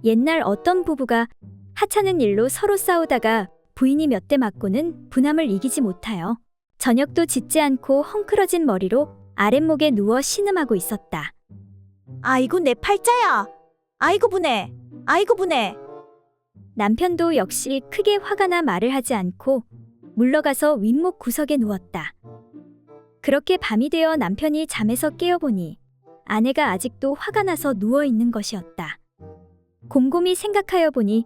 옛날 어떤 부부가 하찮은 일로 서로 싸우다가 부인이 몇 대 맞고는 분함을 이기지 못하여 저녁도 짓지 않고 헝클어진 머리로 아랫목에 누워 신음하고 있었다. 아이고 내 팔자야. 아이고 분해. 아이고 분해. 남편도 역시 크게 화가 나 말을 하지 않고 물러가서 윗목 구석에 누웠다. 그렇게 밤이 되어 남편이 잠에서 깨어보니 아내가 아직도 화가 나서 누워 있는 것이었다. 곰곰이 생각하여 보니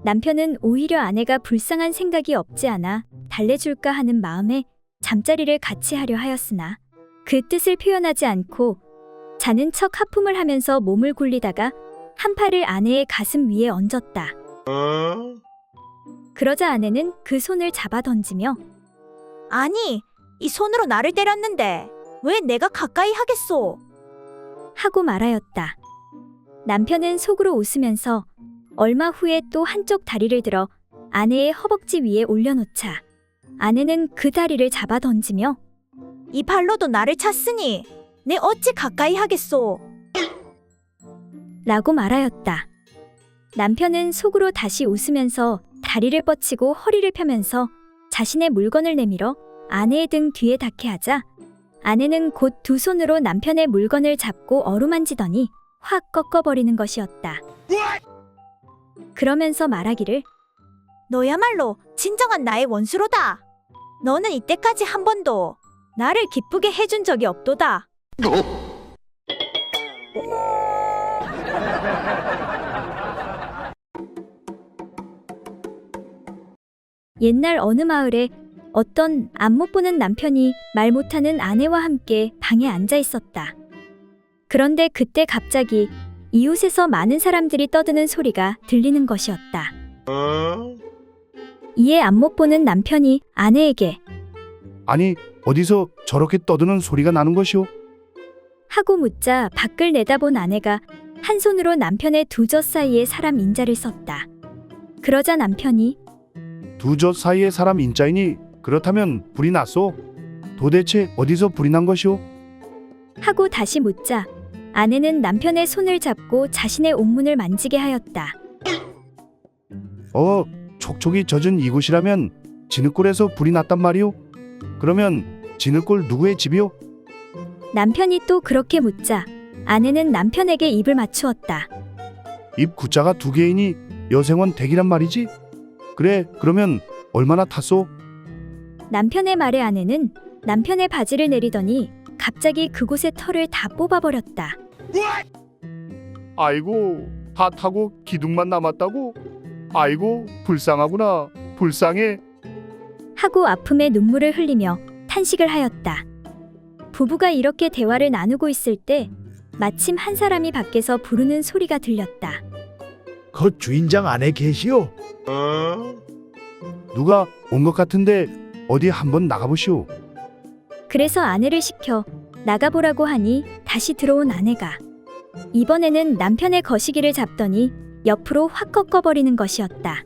남편은 오히려 아내가 불쌍한 생각이 없지 않아 달래줄까 하는 마음에 잠자리를 같이 하려 하였으나 그 뜻을 표현하지 않고 자는 척 하품을 하면서 몸을 굴리다가 한 팔을 아내의 가슴 위에 얹었다. 그러자 아내는 그 손을 잡아 던지며 아니, 이 손으로 나를 때렸는데 왜 내가 가까이 하겠소? 하고 말하였다. 남편은 속으로 웃으면서 얼마 후에 또 한쪽 다리를 들어 아내의 허벅지 위에 올려놓자 아내는 그 다리를 잡아 던지며 이 발로도 나를 찼으니 내 어찌 가까이 하겠소? 라고 말하였다. 남편은 속으로 다시 웃으면서 다리를 뻗치고 허리를 펴면서 자신의 물건을 내밀어 아내의 등 뒤에 닿게 하자 아내는 곧 두 손으로 남편의 물건을 잡고 어루만지더니 확 꺾어버리는 것이었다. 그러면서 말하기를 너야말로 진정한 나의 원수로다. 너는 이때까지 한 번도 나를 기쁘게 해준 적이 없도다. 옛날 어느 마을에 어떤 앞 못 보는 남편이 말 못하는 아내와 함께 방에 앉아 있었다. 그런데 그때 갑자기 이웃에서 많은 사람들이 떠드는 소리가 들리는 것이었다. 이에 앞 못 보는 남편이 아내에게 아니, 어디서 저렇게 떠드는 소리가 나는 것이오? 하고 묻자 밖을 내다본 아내가 한 손으로 남편의 두 젖 사이에 사람 인자를 썼다. 그러자 남편이 두 젖 사이에 사람 인자이니 그렇다면 불이 났소? 도대체 어디서 불이 난 것이오? 하고 다시 묻자 아내는 남편의 손을 잡고 자신의 옥문을 만지게 하였다. 촉촉이 젖은 이곳이라면 진흙골에서 불이 났단 말이오? 그러면 진흙골 누구의 집이오? 남편이 또 그렇게 묻자 아내는 남편에게 입을 맞추었다. 입 구자가 두 개이니 여생원 댁이란 말이지? 그래, 그러면 얼마나 탔소? 남편의 말에 아내는 남편의 바지를 내리더니 갑자기 그곳의 털을 다 뽑아버렸다. 아이고, 다 타고 기둥만 남았다고? 아이고, 불쌍하구나. 불쌍해. 하고 아픔에 눈물을 흘리며 탄식을 하였다. 부부가 이렇게 대화를 나누고 있을 때 마침 한 사람이 밖에서 부르는 소리가 들렸다. 그 주인장 안에 계시오? 누가 온 것 같은데 어디 한번 나가보시오. 그래서 아내를 시켜 나가보라고 하니 다시 들어온 아내가 이번에는 남편의 거시기를 잡더니 옆으로 확 꺾어버리는 것이었다.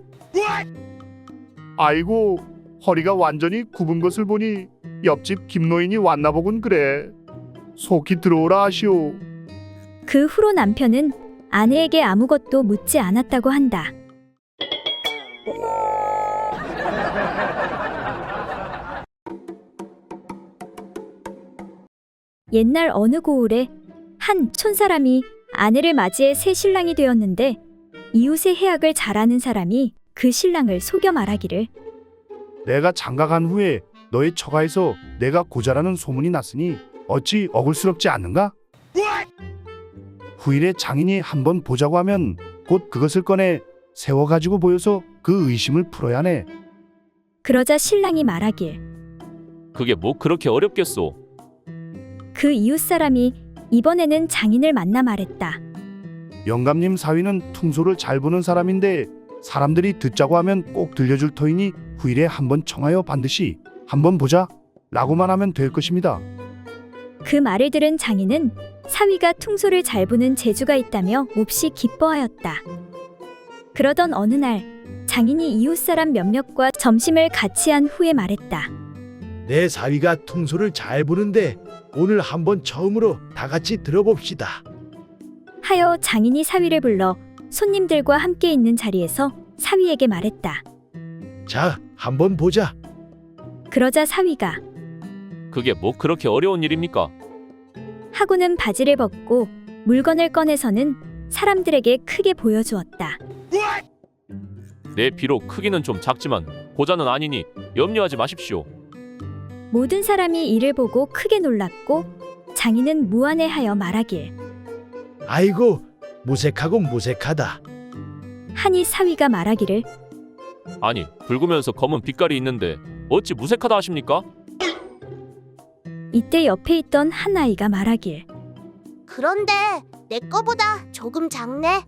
아이고, 허리가 완전히 굽은 것을 보니 옆집 김노인이 왔나 보군 그래. 속히 들어오라 하시오. 그 후로 남편은 아내에게 아무것도 묻지 않았다고 한다. 옛날 어느 고을에 한 촌사람이 아내를 맞이해 새 신랑이 되었는데 이웃의 해악을 잘 아는 사람이 그 신랑을 속여 말하기를 내가 장가간 후에 너의 처가에서 내가 고자라는 소문이 났으니 어찌 억울스럽지 않는가? 후일에 장인이 한번 보자고 하면 곧 그것을 꺼내 세워가지고 보여서 그 의심을 풀어야 하네. 그러자 신랑이 말하길 그게 뭐 그렇게 어렵겠소? 그 이웃 사람이 이번에는 장인을 만나 말했다. 영감님 사위는 퉁소를 잘 보는 사람인데 사람들이 듣자고 하면 꼭 들려줄 터이니 후일에 한번 청하여 반드시 한번 보자 라고만 하면 될 것입니다. 그 말을 들은 장인은 사위가 퉁소를 잘 부는 재주가 있다며 몹시 기뻐하였다. 그러던 어느 날 장인이 이웃 사람 몇몇과 점심을 같이 한 후에 말했다. 내 사위가 퉁소를 잘 부는데 오늘 한번 처음으로 다 같이 들어봅시다. 하여 장인이 사위를 불러 손님들과 함께 있는 자리에서 사위에게 말했다. 자, 한번 보자. 그러자 사위가 그게 뭐 그렇게 어려운 일입니까? 하고는 바지를 벗고 물건을 꺼내서는 사람들에게 크게 보여주었다. 내 비록 크기는 좀 작지만 고자는 아니니 염려하지 마십시오. 모든 사람이 이를 보고 크게 놀랐고 장인은 무안해하여 말하길 아이고, 무색하고 무색하다. 하니 사위가 말하기를 아니, 붉으면서 검은 빛깔이 있는데 어찌 무색하다 하십니까? 이때 옆에 있던 한 아이가 말하길 그런데 내 거보다 조금 작네.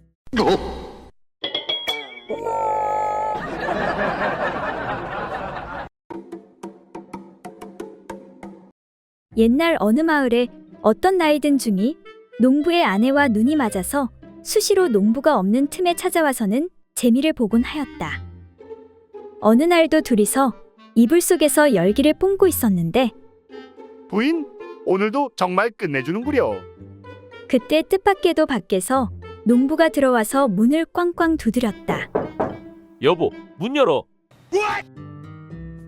옛날 어느 마을에 어떤 나이든 중이 농부의 아내와 눈이 맞아서 수시로 농부가 없는 틈에 찾아와서는 재미를 보곤 하였다. 어느 날도 둘이서 이불 속에서 열기를 뿜고 있었는데 부인, 오늘도 정말 끝내주는구려. 그때 뜻밖에도 밖에서 농부가 들어와서 문을 꽝꽝 두드렸다. 여보, 문 열어.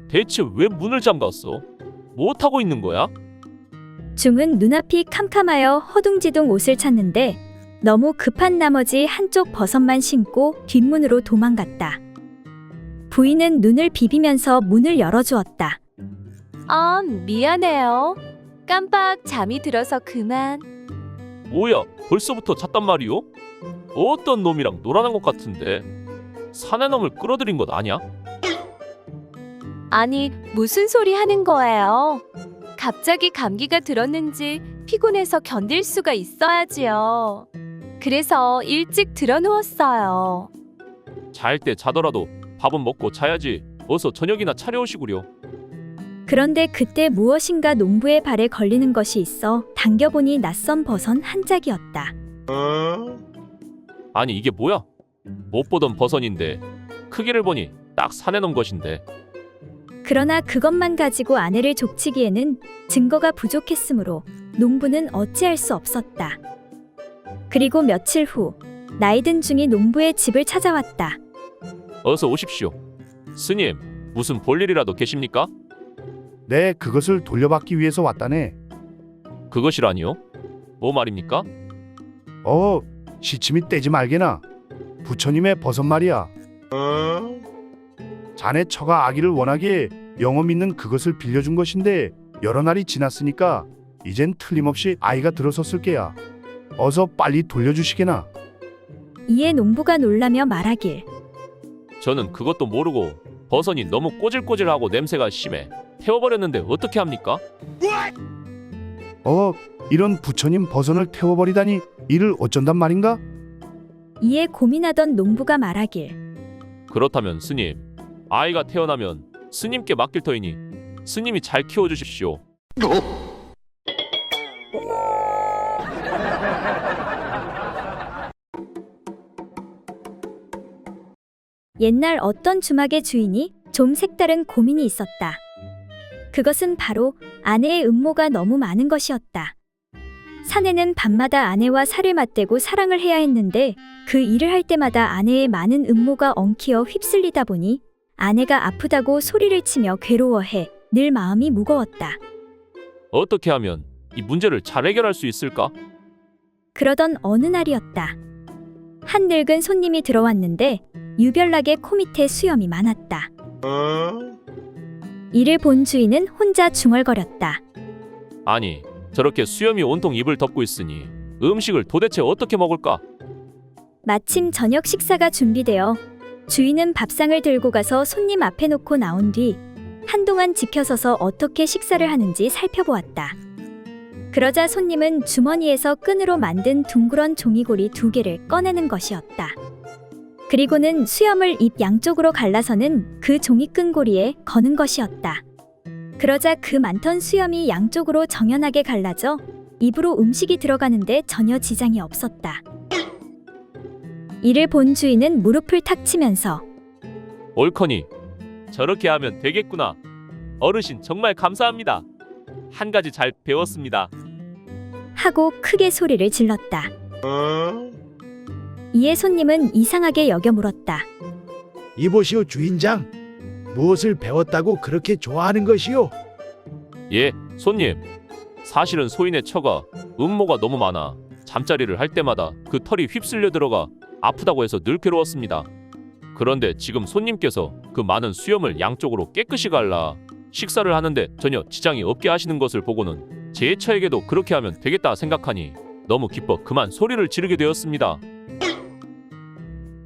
대체 왜 문을 잠갔어? 뭐 하고 있는 거야? 중은 눈앞이 캄캄하여 허둥지둥 옷을 찾는데 너무 급한 나머지 한쪽 버섯만 신고 뒷문으로 도망갔다. 부인은 눈을 비비면서 문을 열어주었다. 미안해요. 깜빡 잠이 들어서 그만. 뭐야, 벌써부터 잤단 말이오? 어떤 놈이랑 놀아난 것 같은데 사내놈을 끌어들인 것 아니야? 아니, 무슨 소리 하는 거예요? 갑자기 감기가 들었는지 피곤해서 견딜 수가 있어야지요. 그래서 일찍 들어누웠어요. 잘 때 자더라도 밥은 먹고 자야지. 어서 저녁이나 차려오시구려. 그런데 그때 무엇인가 농부의 발에 걸리는 것이 있어 당겨보니 낯선 버섯 한 짝이었다. 아니, 이게 뭐야? 못 보던 버선인데 크기를 보니 딱 사내놈 것인데. 그러나 그것만 가지고 아내를 족치기에는 증거가 부족했으므로 농부는 어찌할 수 없었다. 그리고 며칠 후 나이든 중이 농부의 집을 찾아왔다. 어서 오십시오. 스님, 무슨 볼일이라도 계십니까? 네, 그것을 돌려받기 위해서 왔다네. 그것이라니요? 뭐 말입니까? 시침이 떼지 말게나. 부처님의 버섯 말이야. 자네 처가 아기를 원하기에 영어 믿는 그것을 빌려준 것인데 여러 날이 지났으니까 이젠 틀림없이 아이가 들어섰을 게야. 어서 빨리 돌려주시게나. 이에 농부가 놀라며 말하길 저는 그것도 모르고 버선이 너무 꼬질꼬질하고 냄새가 심해 태워버렸는데 어떻게 합니까? 이런 부처님 버선을 태워버리다니 이를 어쩐단 말인가? 이에 고민하던 농부가 말하길 그렇다면 스님, 아이가 태어나면 스님께 맡길 터이니 스님이 잘 키워주십시오. 옛날 어떤 주막의 주인이 좀 색다른 고민이 있었다. 그것은 바로 아내의 음모가 너무 많은 것이었다. 사내는 밤마다 아내와 살을 맞대고 사랑을 해야 했는데 그 일을 할 때마다 아내의 많은 음모가 엉키어 휩쓸리다 보니 아내가 아프다고 소리를 치며 괴로워해 늘 마음이 무거웠다. 어떻게 하면 이 문제를 잘 해결할 수 있을까? 그러던 어느 날이었다. 한 늙은 손님이 들어왔는데 유별나게 코 밑에 수염이 많았다. 이를 본 주인은 혼자 중얼거렸다. 아니, 저렇게 수염이 온통 입을 덮고 있으니 음식을 도대체 어떻게 먹을까? 마침 저녁 식사가 준비되어 주인은 밥상을 들고 가서 손님 앞에 놓고 나온 뒤 한동안 지켜서서 어떻게 식사를 하는지 살펴보았다. 그러자 손님은 주머니에서 끈으로 만든 둥그런 종이고리 2개를 꺼내는 것이었다. 그리고는 수염을 입 양쪽으로 갈라서는 그 종이끈 고리에 거는 것이었다. 그러자 그 많던 수염이 양쪽으로 정연하게 갈라져 입으로 음식이 들어가는데 전혀 지장이 없었다. 이를 본 주인은 무릎을 탁 치면서 옳거니 저렇게 하면 되겠구나. 어르신 정말 감사합니다. 한 가지 잘 배웠습니다. 하고 크게 소리를 질렀다. 이에 손님은 이상하게 여겨 물었다. 이보시오 주인장, 무엇을 배웠다고 그렇게 좋아하는 것이오? 예, 손님. 사실은 소인의 처가 음모가 너무 많아 잠자리를 할 때마다 그 털이 휩쓸려 들어가 아프다고 해서 늘 괴로웠습니다. 그런데 지금 손님께서 그 많은 수염을 양쪽으로 깨끗이 갈라 식사를 하는데 전혀 지장이 없게 하시는 것을 보고는 제 처에게도 그렇게 하면 되겠다 생각하니 너무 기뻐 그만 소리를 지르게 되었습니다.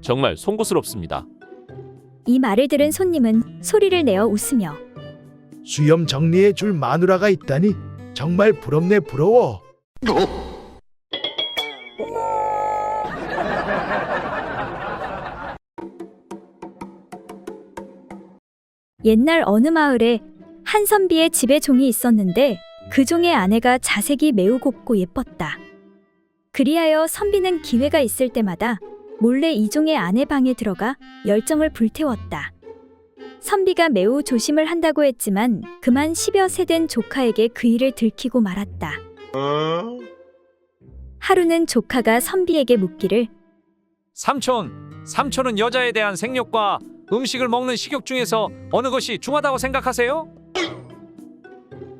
정말 송구스럽습니다. 이 말을 들은 손님은 소리를 내어 웃으며 수염 정리해 줄 마누라가 있다니 정말 부럽네 부러워. 옛날 어느 마을에 한 선비의 집에 종이 있었는데 그 종의 아내가 자색이 매우 곱고 예뻤다. 그리하여 선비는 기회가 있을 때마다 몰래 이 종의 아내 방에 들어가 열정을 불태웠다. 선비가 매우 조심을 한다고 했지만 그만 10여 세 된 조카에게 그 일을 들키고 말았다. 하루는 조카가 선비에게 묻기를 삼촌은 여자에 대한 생욕과 음식을 먹는 식욕 중에서 어느 것이 중하다고 생각하세요?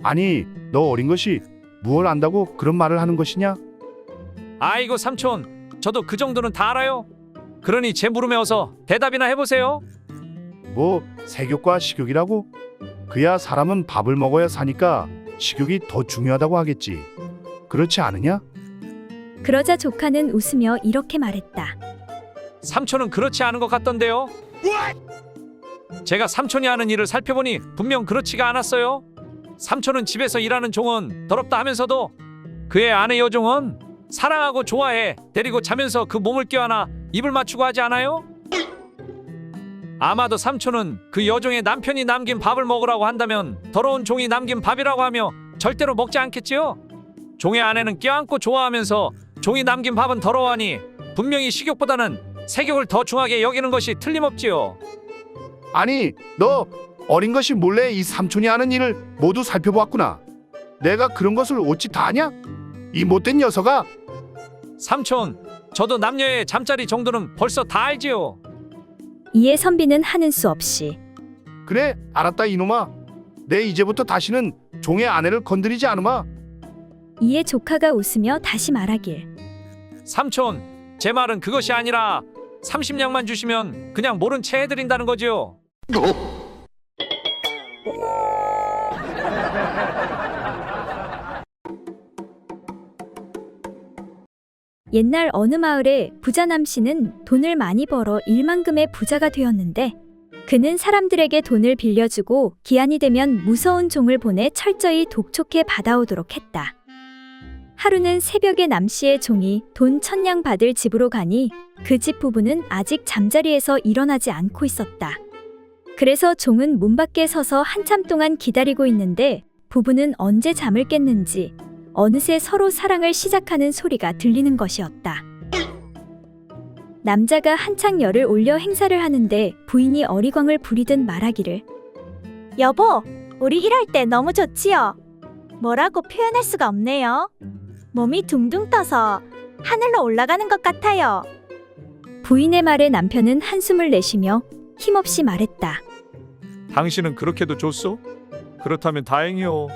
아니, 너 어린 것이 무얼 안다고 그런 말을 하는 것이냐? 아이고 삼촌, 저도 그 정도는 다 알아요. 그러니 제 물음에 어서 대답이나 해보세요. 뭐 색욕과 식욕이라고? 그야 사람은 밥을 먹어야 사니까 식욕이 더 중요하다고 하겠지. 그렇지 않으냐? 그러자 조카는 웃으며 이렇게 말했다. 삼촌은 그렇지 않은 것 같던데요. 제가 삼촌이 하는 일을 살펴보니 분명 그렇지가 않았어요. 삼촌은 집에서 일하는 종은 더럽다 하면서도 그의 아내 여종은 사랑하고 좋아해 데리고 자면서 그 몸을 껴안아 입을 맞추고 하지 않아요? 아마도 삼촌은 그 여종의 남편이 남긴 밥을 먹으라고 한다면 더러운 종이 남긴 밥이라고 하며 절대로 먹지 않겠지요? 종의 아내는 껴안고 좋아하면서 종이 남긴 밥은 더러워하니 분명히 식욕보다는 색욕을 더 중하게 여기는 것이 틀림없지요. 아니, 너 어린 것이 몰래 이 삼촌이 하는 일을 모두 살펴보았구나. 내가 그런 것을 어찌 다 아냐? 이 못된 녀석아. 삼촌, 저도 남녀의 잠자리 정도는 벌써 다 알지요. 이에 선비는 하는 수 없이 그래, 알았다 이놈아. 내 이제부터 다시는 종의 아내를 건드리지 않으마. 이에 조카가 웃으며 다시 말하길. 삼촌, 제 말은 그것이 아니라 30냥만 주시면 그냥 모른 채 해드린다는 거지요. 옛날 어느 마을에 부자 남씨는 돈을 많이 벌어 일만금의 부자가 되었는데 그는 사람들에게 돈을 빌려주고 기한이 되면 무서운 종을 보내 철저히 독촉해 받아오도록 했다. 하루는 새벽에 남씨의 종이 돈 1000냥 받을 집으로 가니 그 집 부부는 아직 잠자리에서 일어나지 않고 있었다. 그래서 종은 문 밖에 서서 한참 동안 기다리고 있는데 부부는 언제 잠을 깼는지 어느새 서로 사랑을 시작하는 소리가 들리는 것이었다. 남자가 한창 열을 올려 행사를 하는데 부인이 어리광을 부리듯 말하기를. 여보, 우리 일할 때 너무 좋지요. 뭐라고 표현할 수가 없네요. 몸이 둥둥 떠서 하늘로 올라가는 것 같아요. 부인의 말에 남편은 한숨을 내쉬며 힘없이 말했다. 당신은 그렇게도 좋소? 그렇다면 다행이요.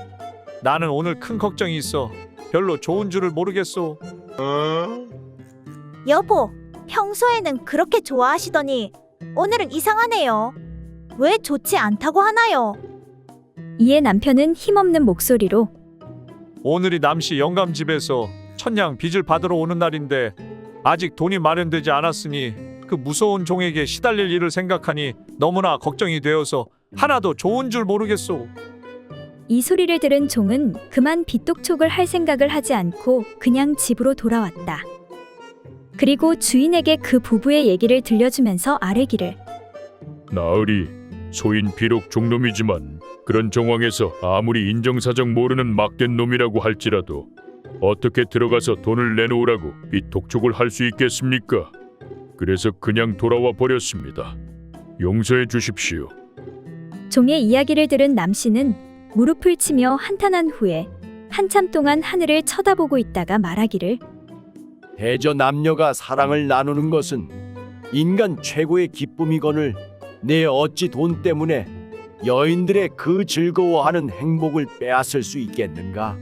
나는 오늘 큰 걱정이 있어. 별로 좋은 줄을 모르겠소. 여보, 평소에는 그렇게 좋아하시더니 오늘은 이상하네요. 왜 좋지 않다고 하나요? 이에 남편은 힘없는 목소리로 오늘이 남씨 영감 집에서 1000냥 빚을 받으러 오는 날인데 아직 돈이 마련되지 않았으니 그 무서운 종에게 시달릴 일을 생각하니 너무나 걱정이 되어서 하나도 좋은 줄 모르겠소. 이 소리를 들은 종은 그만 빚독촉을 할 생각을 하지 않고 그냥 집으로 돌아왔다. 그리고 주인에게 그 부부의 얘기를 들려주면서 아뢰기를. 나으리, 소인 비록 종놈이지만 그런 정황에서 아무리 인정사정 모르는 막된 놈이라고 할지라도 어떻게 들어가서 돈을 내놓으라고 빚 독촉을 할 수 있겠습니까? 그래서 그냥 돌아와 버렸습니다. 용서해 주십시오. 종의 이야기를 들은 남씨는 무릎을 치며 한탄한 후에 한참 동안 하늘을 쳐다보고 있다가 말하기를. 대저 남녀가 사랑을 나누는 것은 인간 최고의 기쁨이거늘 내 어찌 돈 때문에 여인들의 그 즐거워하는 행복을 빼앗을 수 있겠는가?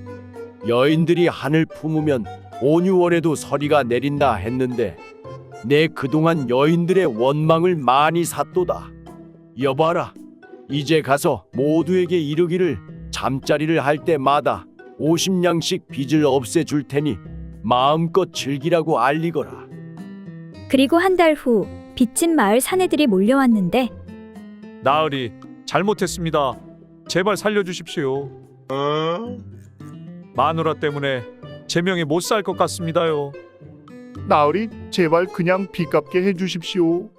여인들이 하늘 품으면 온유월에도 서리가 내린다 했는데 내 그동안 여인들의 원망을 많이 샀도다. 여봐라, 이제 가서 모두에게 이르기를 잠자리를 할 때마다 50냥씩 빚을 없애줄 테니 마음껏 즐기라고 알리거라. 그리고 한 달 후 빚진 마을 사내들이 몰려왔는데 나으리 잘못했습니다. 제발 살려주십시오. 마누라 때문에 제 명에 못 살 것 같습니다요. 나으리 제발 그냥 빚 갚게 해주십시오.